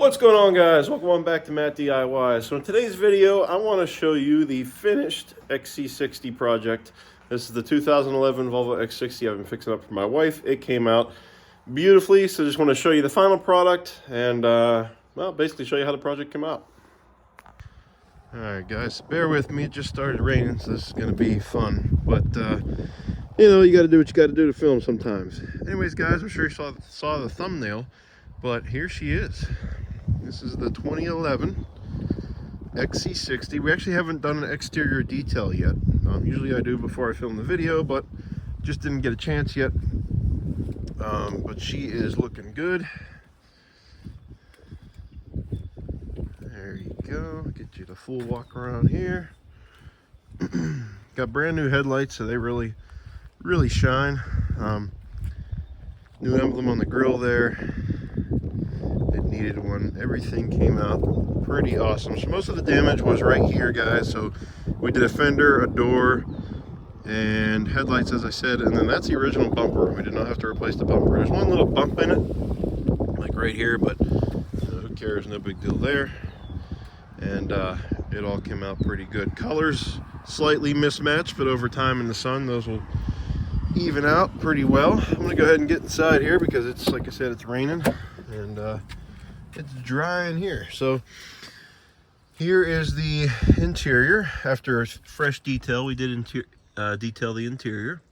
What's going on, guys? Welcome on back to Matt DIY. So in today's video, I want to show you the finished XC60 project. This is the 2011 Volvo XC60 I've been fixing up for my wife. It came out beautifully, so just want to show you the final product and, well, basically show you how the project came out. Alright guys, bear with me, it just started raining, so this is going to be fun. But, you know, you got to do what you got to do to film sometimes. Anyways guys, I'm sure you saw the thumbnail, but here she is. This is the 2011 XC60. We actually haven't done an exterior detail yet. Usually I do before I film the video, but just didn't get a chance yet. But she is looking good. There you go. Get you the full walk around here. Got brand new headlights, so they really shine. New emblem on the grill there. It needed one. Everything came out pretty awesome. So most of the damage was right here, guys. So we did a fender, a door, and headlights, as I said, and then that's the original bumper. We did not have to replace the bumper. There's one little bump in it, like right here, but who cares? No big deal there. And it all came out pretty good. Colors slightly mismatched, but over time in the sun, those will even out pretty well. I'm gonna go ahead and get inside here because it's, like I said, it's raining and it's dry in here. So here is the interior. After a fresh detail, we did detail the interior.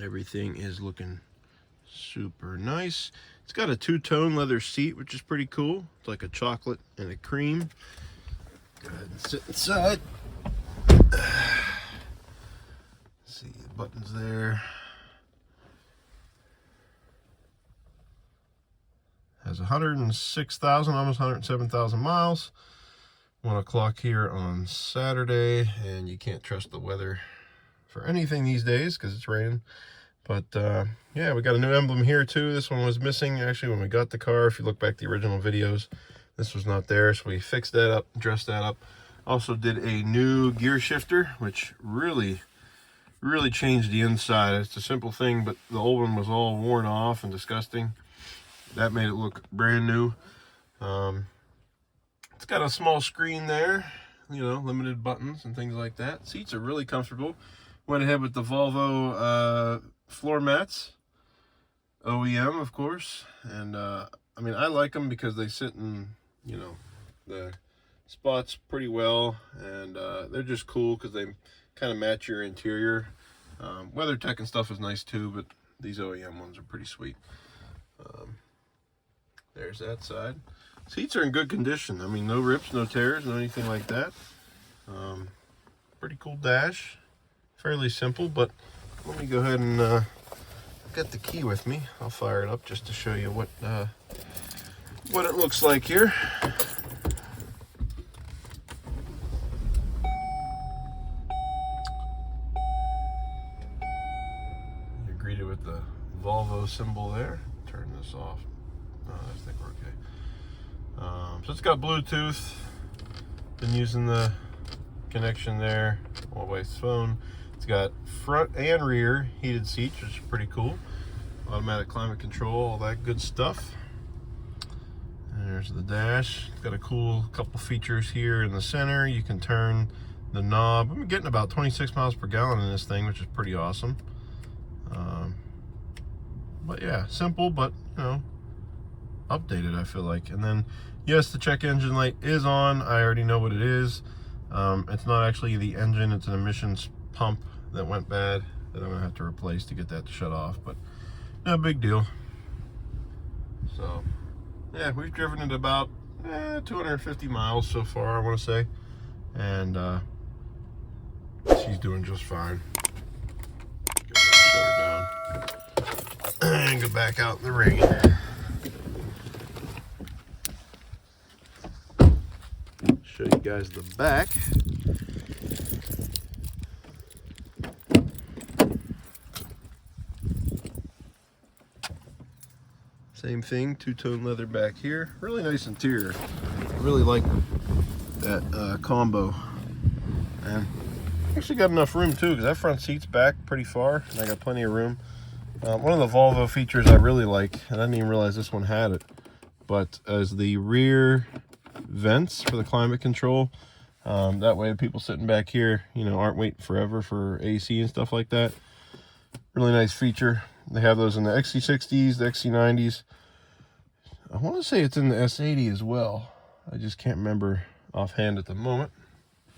Everything is looking super nice. It's got a two-tone leather seat, which is pretty cool. It's like a chocolate and a cream. Go ahead and sit inside. See the buttons there. Has 106,000, almost 107,000 miles. 1 o'clock here on Saturday, and you can't trust the weather for anything these days because it's raining. But yeah, we got a new emblem here too. This one was missing actually when we got the car. If you look back at the original videos, this was not there, so we fixed that up, dressed that up. Also did a new gear shifter, which really changed the inside. It's a simple thing, but the old one was all worn off and disgusting. That made it look brand new. It's got a small screen there, you know, limited buttons and things like that. Seats are really comfortable. Went ahead with the Volvo floor mats, OEM of course, and I mean, I like them because they sit in, you know, the spots pretty well, and they're just cool because they kind of match your interior. WeatherTech and stuff is nice too, but these OEM ones are pretty sweet. There's that side. Seats are in good condition. I mean, no rips, no tears, no anything like that. Pretty cool dash. Fairly simple, but let me go ahead and I've got the key with me. I'll fire it up just to show you what it looks like here. You're greeted with the Volvo symbol there. Turn this off. I think we're okay. So it's got Bluetooth. Been using the connection there. Wife's phone. It's got front and rear heated seats, which is pretty cool. Automatic climate control, all that good stuff. And there's the dash. It's got a cool couple features here in the center. You can turn the knob. I'm getting about 26 miles per gallon in this thing, which is pretty awesome. But yeah, simple, but you know, updated, I feel like. And then yes, the check engine light is on. I already know what it is. It's not actually the engine, it's an emissions pump that went bad that I'm gonna have to replace to get that to shut off, but no big deal. So yeah, we've driven it about 250 miles so far, I want to say, and she's doing just fine. Shut her down and go back out in the rain. Show you guys the back. Same thing, two-tone leather back here. Really nice interior. I really like that combo. And actually got enough room too, because that front seat's back pretty far, and I got plenty of room. One of the Volvo features I really like, and I didn't even realize this one had it, but is the rear vents for the climate control. That way people sitting back here, you know, aren't waiting forever for AC and stuff like that. Really nice feature. They have those in the XC60s, the XC90s. I want to say it's in the S80 as well. I just can't remember offhand at the moment.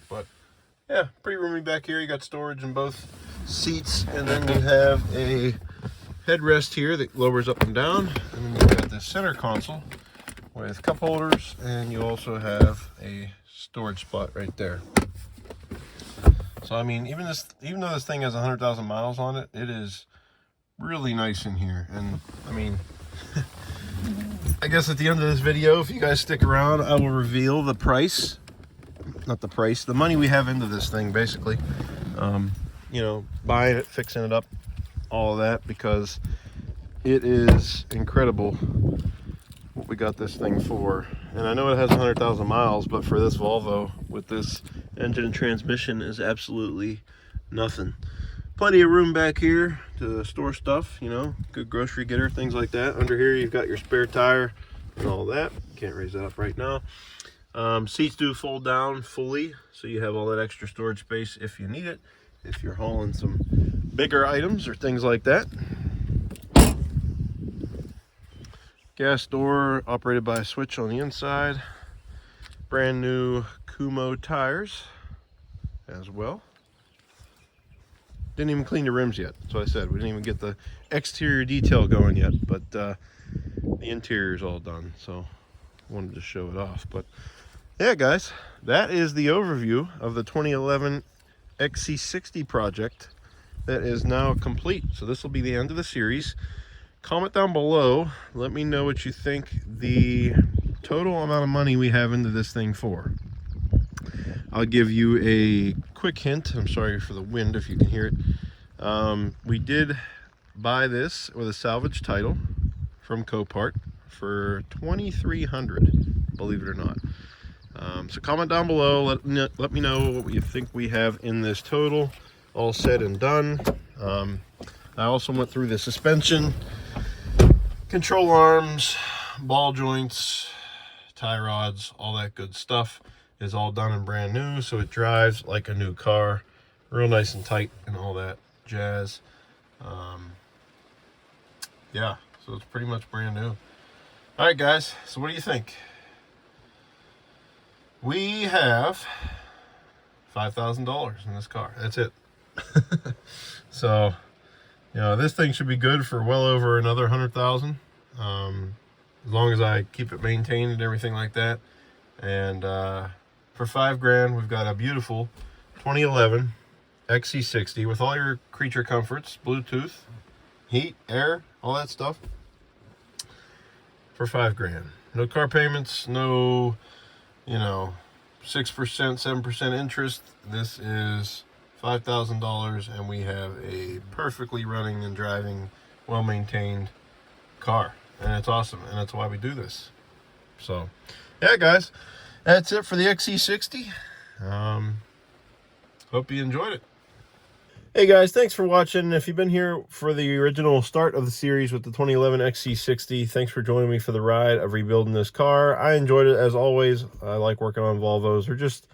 But yeah, pretty roomy back here. You got storage in both seats, and then you have a headrest here that lowers up and down, and then you've got this center console with cup holders, and you also have a storage spot right there. So I mean, even though this thing has 100,000 miles on it, it is really nice in here. And I mean, I guess at the end of this video, if you guys stick around, I will reveal the price. Not the price, the money we have into this thing, basically. You know, buying it, fixing it up, all of that, because it is incredible what we got this thing for. And I know it has 100,000 miles, but for this Volvo with this engine and transmission is absolutely nothing. Plenty of room back here to store stuff, you know, good grocery getter, things like that. Under here you've got your spare tire and all that. Can't raise that up right now. Seats do fold down fully, so you have all that extra storage space if you need it, if you're hauling some bigger items or things like that. Gas door operated by a switch on the inside. Brand new Kumo tires as well. Didn't even clean the rims yet. That's what I said. We didn't even get the exterior detail going yet, but the interior is all done, so I wanted to show it off. But yeah, guys, that is the overview of the 2011 XC60 project that is now complete. So this will be the end of the series. Comment down below, let me know what you think the total amount of money we have into this thing for. I'll give you a quick hint. I'm sorry for the wind if you can hear it. We did buy this with a salvage title from Copart for $2,300, believe it or not. So comment down below, let me know what you think we have in this total, all said and done. I also went through the suspension, control arms, ball joints, tie rods, all that good stuff is all done and brand new, so it drives like a new car, real nice and tight and all that jazz. Yeah, so it's pretty much brand new. All right, guys, so what do you think? We have $5,000 in this car. That's it. So, you know, this thing should be good for well over another 100,000, as long as I keep it maintained and everything like that. And for $5,000, we've got a beautiful 2011 XC60 with all your creature comforts, Bluetooth, heat, air, all that stuff. For $5,000, no car payments, no, you know, 6%, 7% interest. This is $5,000, and we have a perfectly running and driving, well-maintained car, and it's awesome, and that's why we do this. So, yeah, guys, that's it for the XC60. Hope you enjoyed it. Hey guys, thanks for watching. If you've been here for the original start of the series with the 2011 XC60, thanks for joining me for the ride of rebuilding this car. I enjoyed it as always. I like working on Volvos. They're just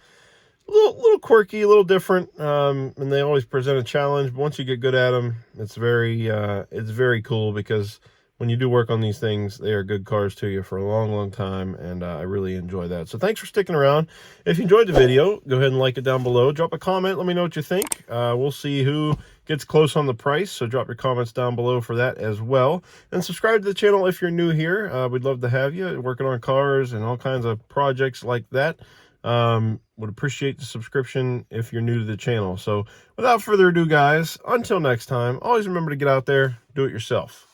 a little quirky, a little different, and they always present a challenge. But once you get good at them, it's very cool, because when you do work on these things, they are good cars to you for a long time, and I really enjoy that. So thanks for sticking around. If you enjoyed the video, go ahead and like it down below. Drop a comment. Let me know what you think. We'll see who gets close on the price, so drop your comments down below for that as well. And subscribe to the channel if you're new here. We'd love to have you working on cars and all kinds of projects like that. Would appreciate the subscription if you're new to the channel. So without further ado, guys, until next time, always remember to get out there, do it yourself.